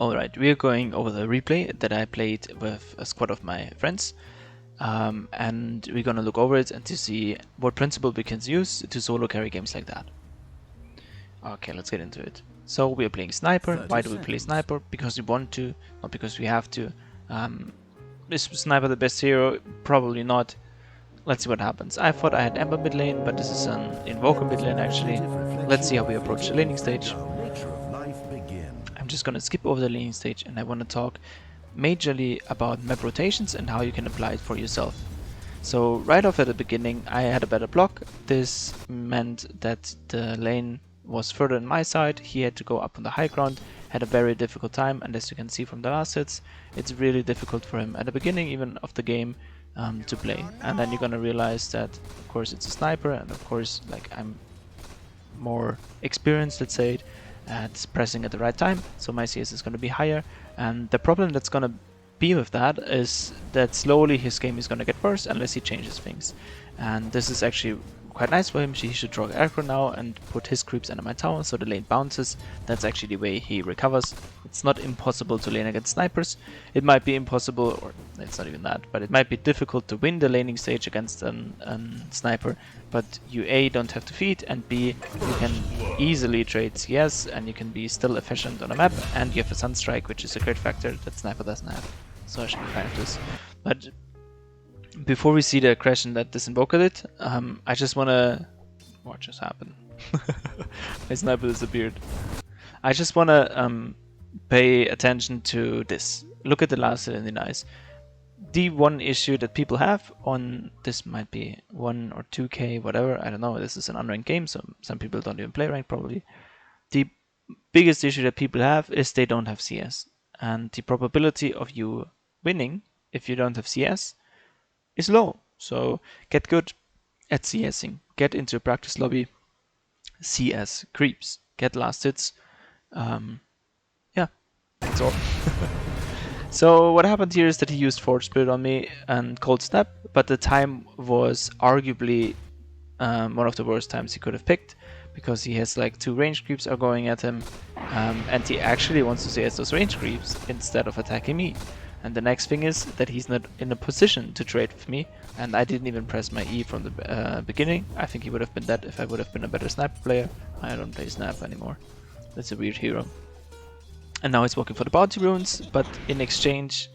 Alright, we are going over the replay that I played with a squad of my friends. And we're gonna look over it and to see what principle we can use to solo carry games like that. Okay, let's get into it. So we are playing Sniper. Why do we play Sniper? Because we want to, not because we have to. Is Sniper the best hero? Probably not. Let's see what happens. I thought I had Ember mid lane, but this is an Invoker mid lane actually. Let's see how we approach the laning stage. I'm just gonna skip over the laning stage and I want to talk majorly about map rotations and how you can apply it for yourself. So right off at the beginning I had a better block. This meant that the lane was further on my side. He had to go up on the high ground, had a very difficult time, and as you can see from the last hits, it's really difficult for him at the beginning even of the game to play. And then you're gonna realize that of course it's a sniper, and of course like I'm more experienced, let's say, at pressing at the right time, so my CS is going to be higher. And the problem that's going to be with that is that slowly his game is going to get worse unless he changes things. And this is actually quite nice for him. He should draw aggro now and put his creeps under my tower so the lane bounces. That's actually the way he recovers. It's not impossible to lane against snipers. It might be impossible, or it's not even that, but it might be difficult to win the laning stage against a sniper. But you A, don't have to feed, and B, you can easily trade CS and you can be still efficient on a map, and you have a Sunstrike, which is a great factor that sniper doesn't have. So I should be fine with this. But before we see the aggression that this Invoker did, I just wanna... What just happened? My sniper disappeared. I just wanna pay attention to this. Look at the last hit in the eyes. The one issue that people have on this might be 1 or 2k, whatever, I don't know, this is an unranked game, so some people don't even play ranked probably. The biggest issue that people have is they don't have CS. And the probability of you winning if you don't have CS is low. So get good at CSing. Get into a practice lobby, CS creeps, get last hits. Yeah, that's all. So what happened here is that he used Forge Spirit on me and Cold Snap, but the time was arguably one of the worst times he could have picked, because he has like 2 range creeps are going at him, and he actually wants to CS those range creeps instead of attacking me. And the next thing is that he's not in a position to trade with me, and I didn't even press my E from the beginning. I think he would have been dead if I would have been a better sniper player. I don't play snap anymore. That's a weird hero. And now he's working for the bounty runes, but in exchange,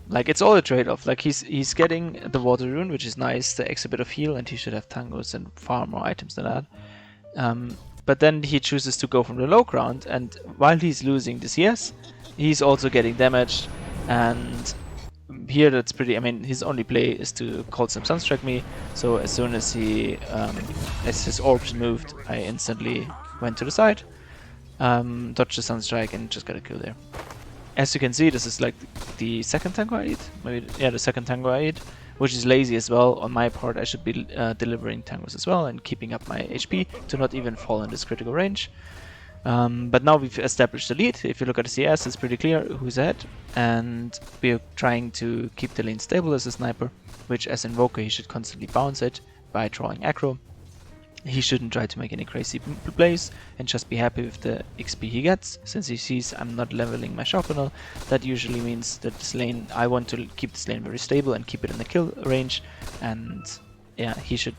like, it's all a trade-off. Like, he's getting the water rune, which is nice, the extra bit of heal, and he should have tangos and far more items than that. But then he chooses to go from the low ground, and while he's losing the CS, he's also getting damaged. And here that's pretty, I mean, his only play is to Cold Snap Sunstrike me, so as soon as he, as his orbs moved, I instantly went to the side. Dodged the Sunstrike and just got a kill there. As you can see, this is like the second tango I eat. Maybe, yeah, the second tango I eat, which is lazy as well. On my part, I should be delivering tangos as well and keeping up my HP to not even fall in this critical range. But now we've established the lead. If you look at the CS, it's pretty clear who's ahead, and we're trying to keep the lane stable as a sniper, which as Invoker he should constantly bounce it by drawing aggro. He shouldn't try to make any crazy plays and just be happy with the XP he gets. Since he sees I'm not leveling my sharpener, that usually means that this lane, I want to keep this lane very stable and keep it in the kill range, and yeah, he should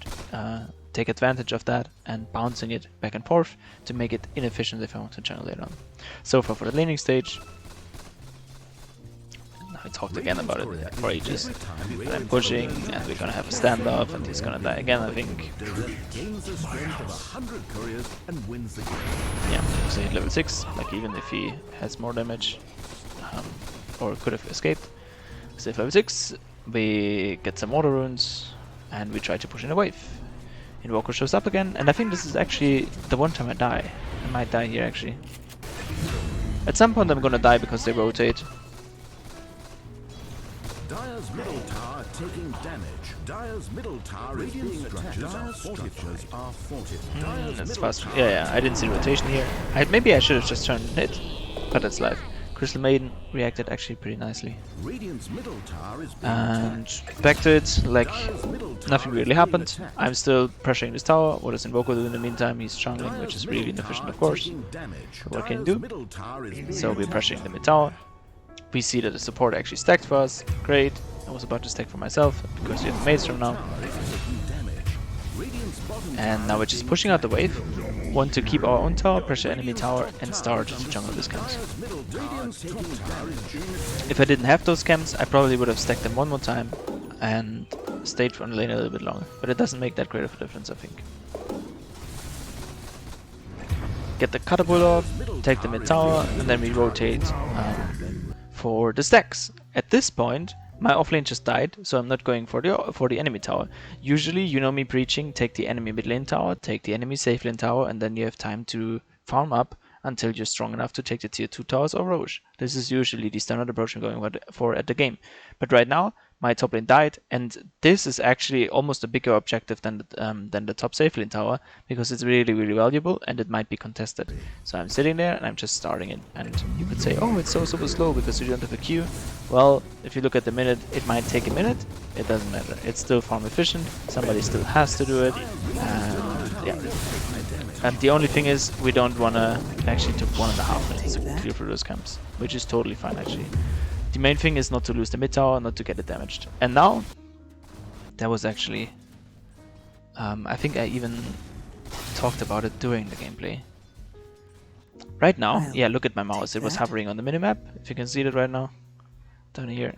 take advantage of that and bouncing it back and forth to make it inefficient if I want to channel later on. So far for the laning stage. I talked again about it for ages. But I'm pushing, and we're gonna have a standoff, and he's gonna die again, I think. Yeah, so he's level 6, like even if he has more damage, or could have escaped. So level 6, we get some water runes, and we try to push in a wave. Invoker shows up again, and I think this is actually the one time I die. I might die here actually. At some point I'm gonna die because they rotate. Dire's middle tower taking damage. Dire's middle tower is being attacked. Dire's structures are fortified. That's fast. Yeah, I didn't see rotation here. Maybe I should have just turned and hit, but that's life. Crystal Maiden reacted actually pretty nicely. Radiant's middle tower is being And attacked. back to it, like Dire's middle tower nothing is really being happened. attacked. I'm still pressuring this tower. What does Invoker do in the meantime? He's jungling, which is really inefficient, of course. But what can you do? So we're pressuring the mid tower. We see that the support actually stacked for us. Great. I was about to stack for myself because we have Maelstrom now. And now we're just pushing out the wave. Want to keep our own tower, pressure enemy tower, and start to jungle these camps. If I didn't have those camps, I probably would have stacked them one more time and stayed for the lane a little bit longer. But it doesn't make that great of a difference, I think. Get the catapult off, take the mid tower, and then we rotate for the stacks. At this point, my offlane just died, so I'm not going for the enemy tower. Usually, you know me preaching, take the enemy mid lane tower, take the enemy safe lane tower, and then you have time to farm up until you're strong enough to take the tier 2 towers or Roche. This is usually the standard approach I'm going for at the game. But right now, my top lane died, and this is actually almost a bigger objective than the top safe lane tower, because it's really, really valuable, and it might be contested. So I'm sitting there, and I'm just starting it, and you could say, oh, it's so super slow because you don't have a queue. Well, if you look at the minute, it might take a minute, it doesn't matter. It's still farm efficient, somebody still has to do it, and yeah. And the only thing is, we don't want to actually took 1.5 minutes to clear through those camps, which is totally fine actually. The main thing is not to lose the mid tower, not to get it damaged. And now, that was actually, I think I even talked about it during the gameplay. Right now, yeah, look at my mouse, it was hovering on the minimap, if you can see it right now, down here.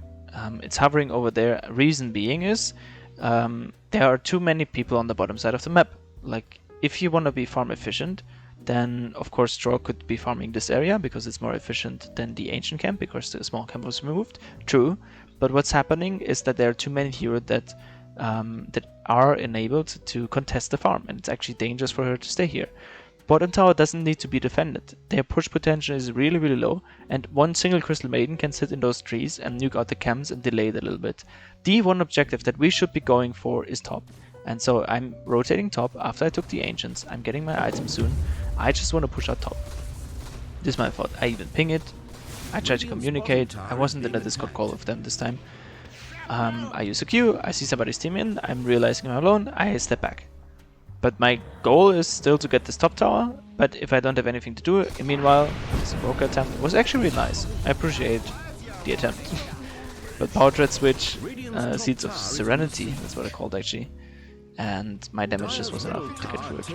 It's hovering over there, reason being is, there are too many people on the bottom side of the map. Like, if you want to be farm efficient, then of course Straw could be farming this area because it's more efficient than the ancient camp because the small camp was removed. True, but what's happening is that there are too many heroes that are enabled to contest the farm, and it's actually dangerous for her to stay here. Bottom tower doesn't need to be defended. Their push potential is really, really low, and one single Crystal Maiden can sit in those trees and nuke out the camps and delay it a little bit. The one objective that we should be going for is top. And so I'm rotating top after I took the ancients. I'm getting my item soon. I just want to push out top. This is my fault. I even ping it. I try to communicate. I wasn't in a Discord call with them this time. I use a Q. I see somebody's team in. I'm realizing I'm alone. I step back. But my goal is still to get this top tower. But if I don't have anything to do, meanwhile, this Invoker attempt was actually really nice. I appreciate the attempt. But Power Thread Switch, Seeds of Serenity, that's what I called actually. And my damage just was enough to get through it.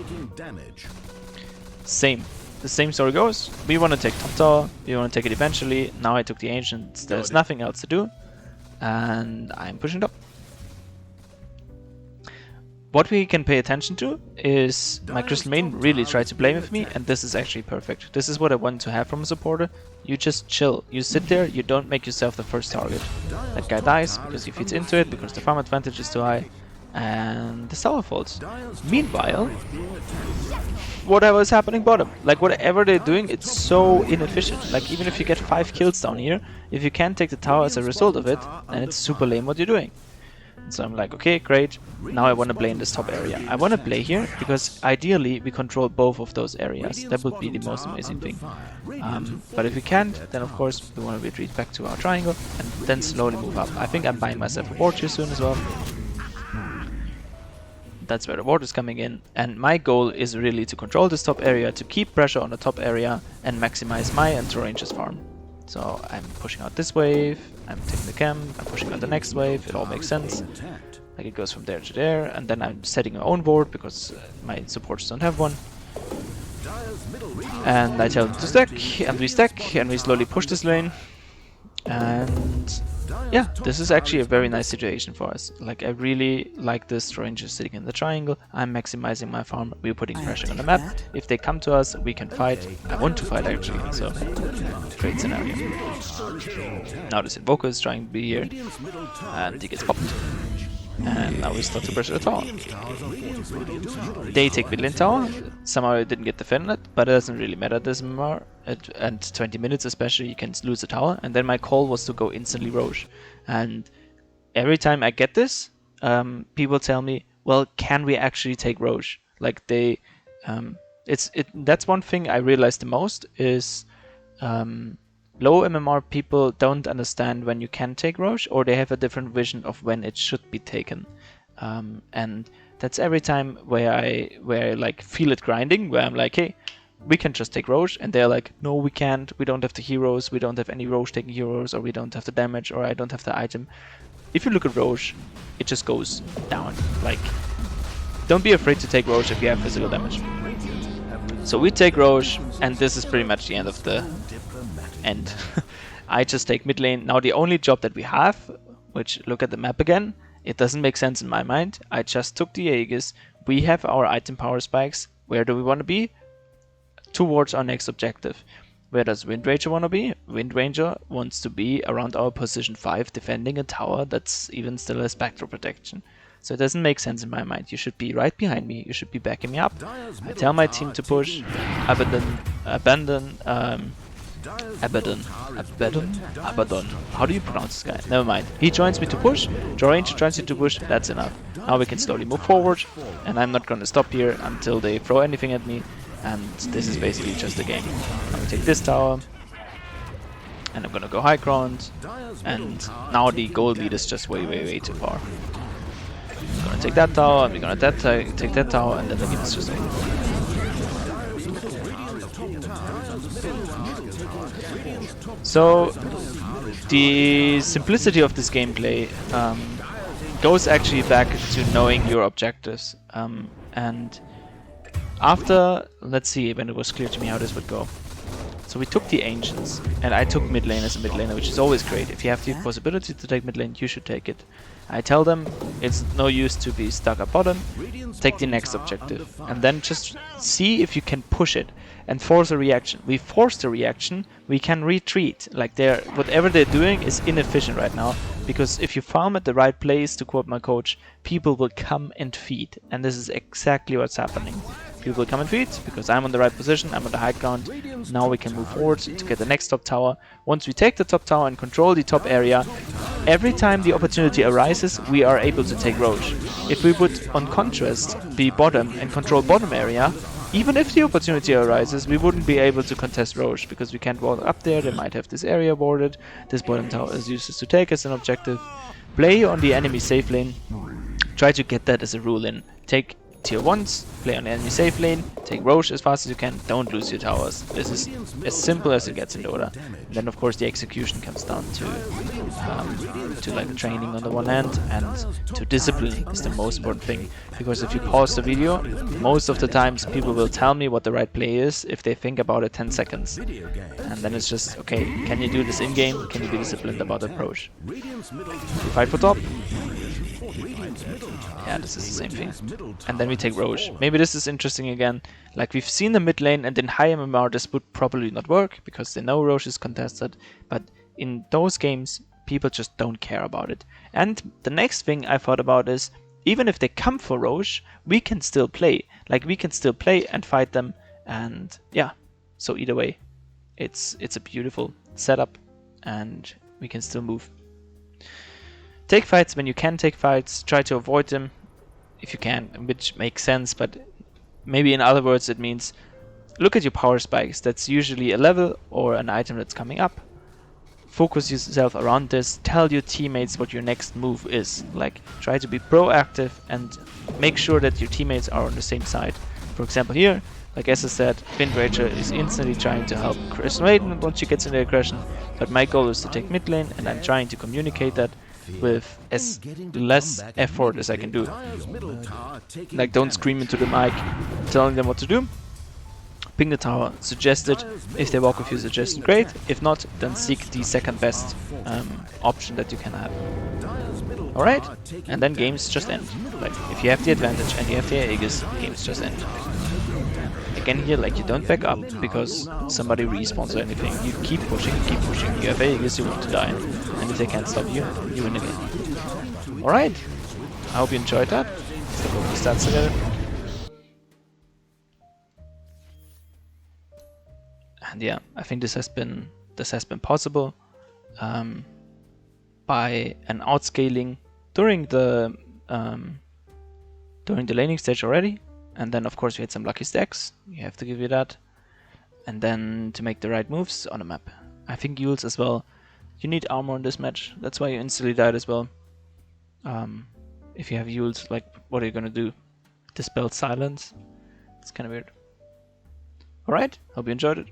The same story goes. We want to take top tower, we want to take it eventually. Now I took the ancients, there's nothing else to do, and I'm pushing top. What we can pay attention to is my Crystal Maiden really tried to play with me, and this is actually perfect. This is what I want to have from a supporter. You just chill. You sit there, you don't make yourself the first target. That guy dies because he feeds into it, because the farm advantage is too high, and the tower falls. Meanwhile, whatever is happening bottom, like whatever they're doing, it's so inefficient. Like even if you get 5 kills down here, if you can't take the tower as a result of it, then it's super lame what you're doing. So I'm like, okay, great, now I want to play in this top area. I want to play here because ideally we control both of those areas. That would be the most amazing thing. But if we can't, then of course we want to retreat back to our triangle and then slowly move up. I think I'm buying myself a ward here soon as well. That's where the ward is coming in, and my goal is really to control this top area, to keep pressure on the top area and maximize my and Ranger's farm. So I'm pushing out this wave, I'm taking the camp, I'm pushing out the next wave, it all makes sense. Like it goes from there to there, and then I'm setting my own ward because my supporters don't have one. And I tell them to stack, and we stack, and we slowly push this lane. And yeah, this is actually a very nice situation for us. Like I really like this Ranger sitting in the triangle. I'm maximizing my farm. We're putting pressure on the map. If they come to us, we can fight. I want to fight actually, so great scenario. Now this Invoker is trying to be here, and he gets popped. And now we start to pressure the tower. They take mid lane tower. Somehow it didn't get defended, but it doesn't really matter this more. And 20 minutes especially, you can lose the tower. And then my call was to go instantly Roche. And every time I get this, people tell me, well, can we actually take Roche? Like they, that's one thing I realized the most is low MMR people don't understand when you can take Roche, or they have a different vision of when it should be taken. And that's every time where I like feel it grinding, where I'm like, hey, we can just take Roche, and they're like, no, we can't, we don't have the heroes, we don't have any Roche taking heroes, or we don't have the damage, or I don't have the item. If you look at Roche, it just goes down. Like, don't be afraid to take Roche if you have physical damage. So we take Roche, and this is pretty much the end of the end. I just take mid lane. Now the only job that we have, which, look at the map again, it doesn't make sense in my mind. I just took the Aegis. We have our item power spikes. Where do we want to be? Towards our next objective. Where does Wind Ranger want to be? Wind Ranger wants to be around our position 5, defending a tower that's even still has spectral protection. So it doesn't make sense in my mind. You should be right behind me. You should be backing me up. I tell my team to push. Abaddon. How do you pronounce this guy? Never mind. He joins me to push. Range joins me to push. That's enough. Now we can slowly move forward. And I'm not going to stop here until they throw anything at me. And this is basically just a game. I'm going to take this tower. And I'm going to go high ground. And now the gold lead is just way too far. I'm gonna take that tower, and we're gonna take that tower, and then the game is just over. So the simplicity of this gameplay goes actually back to knowing your objectives. And after, let's see when it was clear to me how this would go. So we took the Ancients, and I took mid lane as a mid laner, which is always great. If you have the possibility to take mid lane, you should take it. I tell them it's no use to be stuck at bottom, take the next objective, and then just see if you can push it and force a reaction. We force the reaction, we can retreat. Like, whatever they're doing is inefficient right now, because if you farm at the right place, to quote my coach, people will come and feed, and this is exactly what's happening. People will come and feed, because I'm on the right position, I'm on the high ground. Now we can move forward to get the next top tower. Once we take the top tower and control the top area, every time the opportunity arises, we are able to take Roche. If we would, on contrast, be bottom and control bottom area, even if the opportunity arises, we wouldn't be able to contest Roche, because we can't walk up there, they might have this area warded, this bottom tower is used to take as an objective. Play on the enemy safe lane, try to get that as a rule in. Take tier 1s, play on the enemy safe lane, take Roche as fast as you can, don't lose your towers. This is as simple as it gets in Dota. And then of course the execution comes down to like training on the one hand, and to discipline is the most important thing. Because if you pause the video, most of the times people will tell me what the right play is if they think about it 10 seconds. And then it's just, okay, can you do this in-game? Can you be disciplined about the approach? You fight for top. Yeah, this is the same thing. And then we take Roche. Maybe this is interesting again. Like, we've seen the mid lane, and in high MMR this would probably not work, because they know Roche is contested. But in those games, people just don't care about it. And the next thing I thought about is, even if they come for Roche, we can still play. Like, we can still play and fight them. And yeah, so either way, it's a beautiful setup, and we can still move. Take fights when you can take fights, try to avoid them if you can, which makes sense, but maybe in other words it means look at your power spikes. That's usually a level or an item that's coming up. Focus yourself around this, tell your teammates what your next move is. Like, try to be proactive and make sure that your teammates are on the same side. For example here, like as I said, Wind Ranger is instantly trying to help Chris Maiden once she gets into aggression, but my goal is to take mid lane, and I'm trying to communicate that with as less effort as I can do. Like, don't scream into the mic telling them what to do. Ping the tower, suggest it. If they walk with you, suggest it, great. If not, then seek the second best option that you can have. Alright? And then games just end. Like, if you have the advantage and you have the Aegis, games just end. Again here, like, you don't back up because somebody respawns or anything. You keep pushing, You have Aegis, you want to die. And if they can't stop you, you win again. Alright, I hope you enjoyed that. Let's look over the stats together. And yeah, I think this has been possible by an outscaling during the laning stage already. And then of course we had some lucky stacks, you have to give you that. And then to make the right moves on the map. I think Yules as well. You need armor in this match. That's why you instantly died as well. If you have Yules, like, what are you gonna do? Dispel silence? It's kind of weird. Alright, hope you enjoyed it.